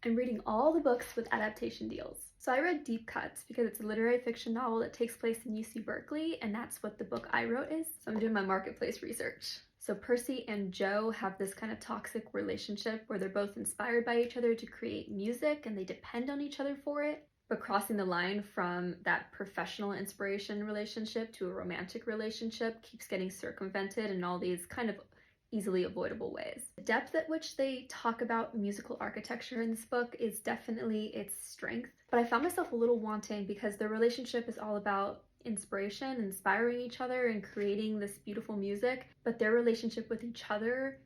I'm reading all the books with adaptation deals. So I read Deep Cuts because it's a literary fiction novel that takes place in UC Berkeley, and that's what the book I wrote is. So I'm doing my marketplace research. So Percy and Joe have this kind of toxic relationship where they're both inspired by each other to create music and they depend on each other for it. But crossing the line from that professional inspiration relationship to a romantic relationship keeps getting circumvented in all these kind of easily avoidable ways. The depth at which they talk about musical architecture in this book is definitely its strength, but I found myself a little wanting because their relationship is all about inspiration, inspiring each other and creating this beautiful music, but their relationship with each other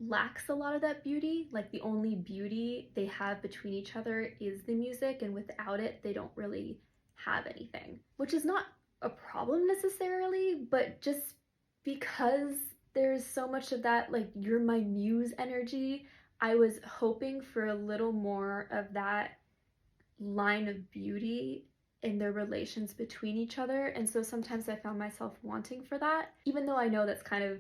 lacks a lot of that beauty. Like, the only beauty they have between each other is the music, and without it they don't really have anything, which is not a problem necessarily, but just because there's so much of that, like, you're my muse energy, I was hoping for a little more of that line of beauty in their relations between each other. And so sometimes I found myself wanting for that, even though I know that's kind of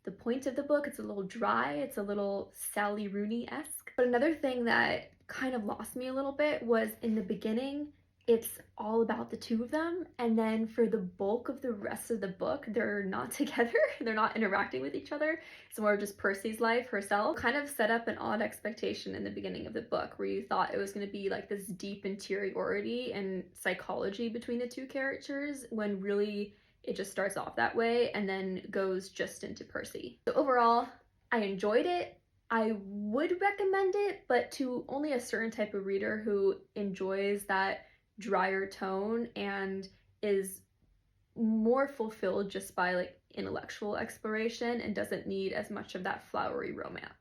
the point of the book. It's a little dry, it's a little Sally Rooney-esque. But another thing that kind of lost me a little bit was in the beginning, it's all about the two of them, and then for the bulk of the rest of the book, they're not together, they're not interacting with each other. It's more just Percy's life, herself. Kind of set up an odd expectation in the beginning of the book where you thought it was going to be like this deep interiority and psychology between the two characters, when really it just starts off that way and then goes just into Percy. So overall, I enjoyed it. I would recommend it, but to only a certain type of reader who enjoys that drier tone and is more fulfilled just by like intellectual exploration and doesn't need as much of that flowery romance.